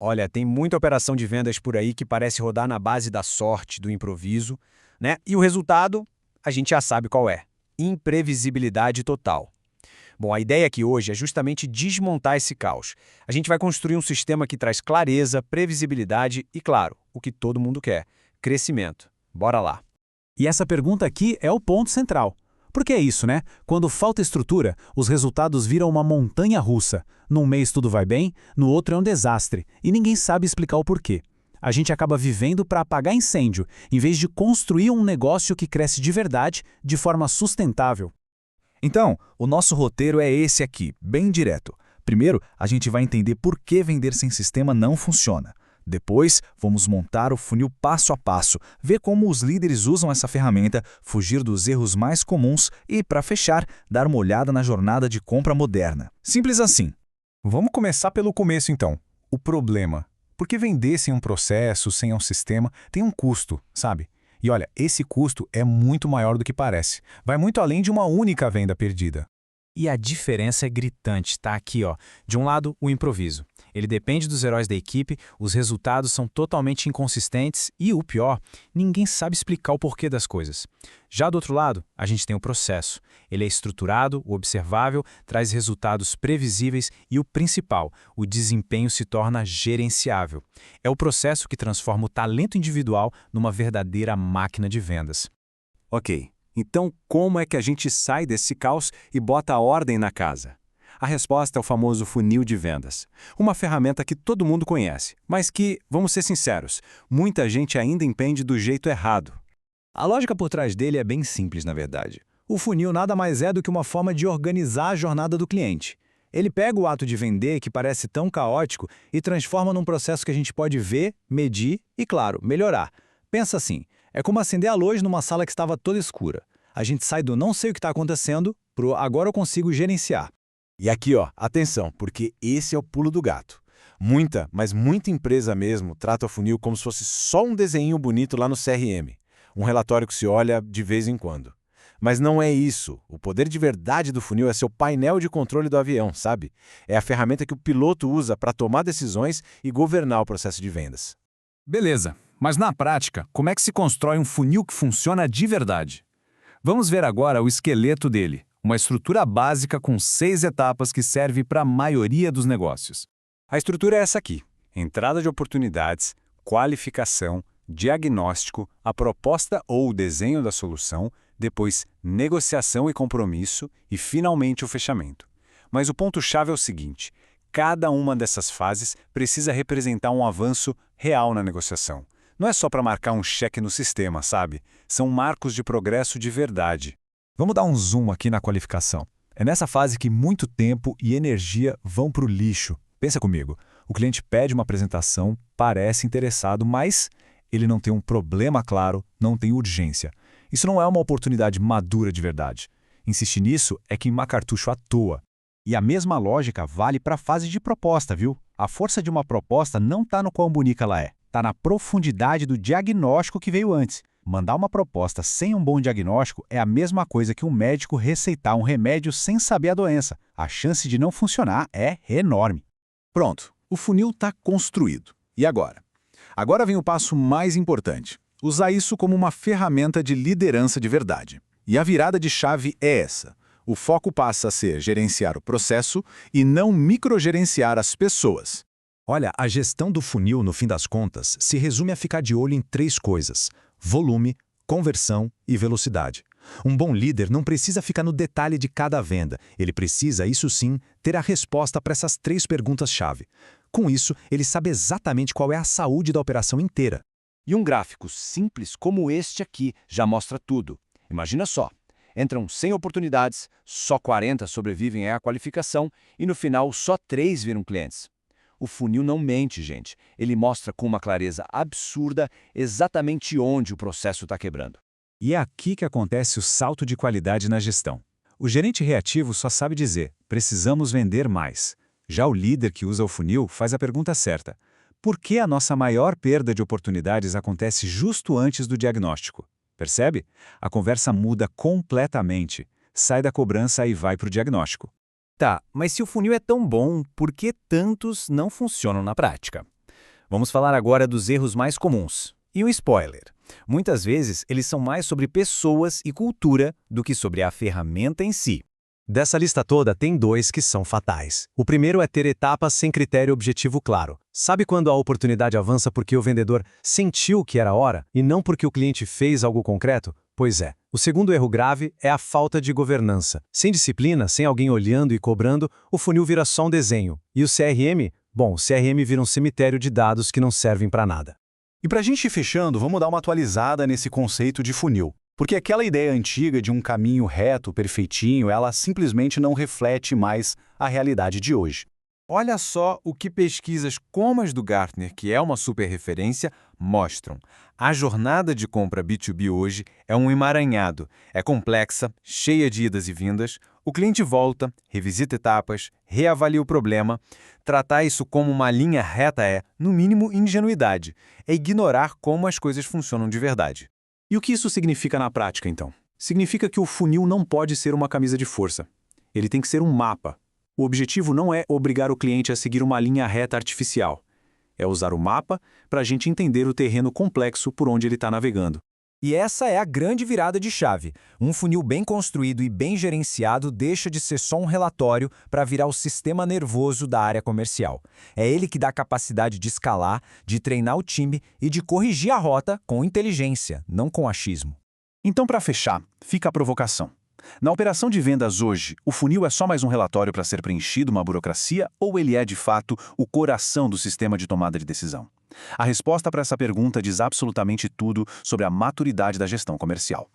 Olha, tem muita operação de vendas por aí que parece rodar na base da sorte, do improviso, né? E o resultado, a gente já sabe qual é: imprevisibilidade total. Bom, a ideia aqui hoje é justamente desmontar esse caos. A gente vai construir um sistema que traz clareza, previsibilidade e, claro, o que todo mundo quer: crescimento. Bora lá. E essa pergunta aqui é o ponto central. Porque é isso, né? Quando falta estrutura, os resultados viram uma montanha russa. Num mês tudo vai bem, no outro é um desastre, e ninguém sabe explicar o porquê. A gente acaba vivendo para apagar incêndio, em vez de construir um negócio que cresce de verdade, de forma sustentável. Então, o nosso roteiro é esse aqui, bem direto. Primeiro, a gente vai entender por que vender sem sistema não funciona. Depois, vamos montar o funil passo a passo, ver como os líderes usam essa ferramenta, fugir dos erros mais comuns e, para fechar, dar uma olhada na jornada de compra moderna. Simples assim. Vamos começar pelo começo, então. O problema. Porque vender sem um processo, sem um sistema, tem um custo, sabe? E olha, esse custo é muito maior do que parece. Vai muito além de uma única venda perdida. E a diferença é gritante, tá aqui, ó. De um lado, o improviso. Ele depende dos heróis da equipe, os resultados são totalmente inconsistentes e, o pior, ninguém sabe explicar o porquê das coisas. Já do outro lado, a gente tem o processo. Ele é estruturado, observável, traz resultados previsíveis e o principal, o desempenho se torna gerenciável. É o processo que transforma o talento individual numa verdadeira máquina de vendas. Ok, então como é que a gente sai desse caos e bota a ordem na casa? A resposta é o famoso funil de vendas. Uma ferramenta que todo mundo conhece, mas que, vamos ser sinceros, muita gente ainda entende do jeito errado. A lógica por trás dele é bem simples, na verdade. O funil nada mais é do que uma forma de organizar a jornada do cliente. Ele pega o ato de vender, que parece tão caótico, e transforma num processo que a gente pode ver, medir e, claro, melhorar. Pensa assim, é como acender a luz numa sala que estava toda escura. A gente sai do não sei o que está acontecendo pro agora eu consigo gerenciar. E aqui, ó, atenção, porque esse é o pulo do gato. Muita, mas muita empresa mesmo trata o funil como se fosse só um desenho bonito lá no CRM. Um relatório que se olha de vez em quando. Mas não é isso. O poder de verdade do funil é seu painel de controle do avião, sabe? É a ferramenta que o piloto usa para tomar decisões e governar o processo de vendas. Beleza, mas na prática, como é que se constrói um funil que funciona de verdade? Vamos ver agora o esqueleto dele. Uma estrutura básica com 6 etapas que serve para a maioria dos negócios. A estrutura é essa aqui: entrada de oportunidades, qualificação, diagnóstico, a proposta ou o desenho da solução, depois negociação e compromisso e, finalmente, o fechamento. Mas o ponto-chave é o seguinte: cada uma dessas fases precisa representar um avanço real na negociação. Não é só para marcar um cheque no sistema, sabe? São marcos de progresso de verdade. Vamos dar um zoom aqui na qualificação. É nessa fase que muito tempo e energia vão para o lixo. Pensa comigo, o cliente pede uma apresentação, parece interessado, mas ele não tem um problema claro, não tem urgência. Isso não é uma oportunidade madura de verdade. Insistir nisso é queimar cartucho à toa. E a mesma lógica vale para a fase de proposta, viu? A força de uma proposta não está no quão bonita ela é, está na profundidade do diagnóstico que veio antes. Mandar uma proposta sem um bom diagnóstico é a mesma coisa que um médico receitar um remédio sem saber a doença. A chance de não funcionar é enorme. Pronto, o funil está construído. E agora? Agora vem o passo mais importante. Usar isso como uma ferramenta de liderança de verdade. E a virada de chave é essa. O foco passa a ser gerenciar o processo e não microgerenciar as pessoas. Olha, a gestão do funil, no fim das contas, se resume a ficar de olho em 3 coisas: volume, conversão e velocidade. Um bom líder não precisa ficar no detalhe de cada venda. Ele precisa, isso sim, ter a resposta para essas 3 perguntas-chave. Com isso, ele sabe exatamente qual é a saúde da operação inteira. E um gráfico simples como este aqui já mostra tudo. Imagina só, entram 100 oportunidades, só 40 sobrevivem à qualificação e no final só 3 viram clientes. O funil não mente, gente. Ele mostra com uma clareza absurda exatamente onde o processo está quebrando. E é aqui que acontece o salto de qualidade na gestão. O gerente reativo só sabe dizer: precisamos vender mais. Já o líder que usa o funil faz a pergunta certa: por que a nossa maior perda de oportunidades acontece justo antes do diagnóstico? Percebe? A conversa muda completamente. Sai da cobrança e vai para o diagnóstico. Tá, mas se o funil é tão bom, por que tantos não funcionam na prática? Vamos falar agora dos erros mais comuns. E um spoiler. Muitas vezes, eles são mais sobre pessoas e cultura do que sobre a ferramenta em si. Dessa lista toda, tem 2 que são fatais. O primeiro é ter etapas sem critério objetivo claro. Sabe quando a oportunidade avança porque o vendedor sentiu que era hora e não porque o cliente fez algo concreto? Pois é. O segundo erro grave é a falta de governança. Sem disciplina, sem alguém olhando e cobrando, o funil vira só um desenho. E o CRM? Bom, o CRM vira um cemitério de dados que não servem para nada. E para a gente ir fechando, vamos dar uma atualizada nesse conceito de funil. Porque aquela ideia antiga de um caminho reto, perfeitinho, ela simplesmente não reflete mais a realidade de hoje. Olha só o que pesquisas como as do Gartner, que é uma super referência, mostram. A jornada de compra B2B hoje é um emaranhado. É complexa, cheia de idas e vindas. O cliente volta, revisita etapas, reavalia o problema. Tratar isso como uma linha reta é, no mínimo, ingenuidade. É ignorar como as coisas funcionam de verdade. E o que isso significa na prática, então? Significa que o funil não pode ser uma camisa de força. Ele tem que ser um mapa. O objetivo não é obrigar o cliente a seguir uma linha reta artificial. É usar o mapa para a gente entender o terreno complexo por onde ele está navegando. E essa é a grande virada de chave. Um funil bem construído e bem gerenciado deixa de ser só um relatório para virar o sistema nervoso da área comercial. É ele que dá capacidade de escalar, de treinar o time e de corrigir a rota com inteligência, não com achismo. Então, para fechar, fica a provocação. Na operação de vendas hoje, o funil é só mais um relatório para ser preenchido, uma burocracia, ou ele é, de fato, o coração do sistema de tomada de decisão? A resposta para essa pergunta diz absolutamente tudo sobre a maturidade da gestão comercial.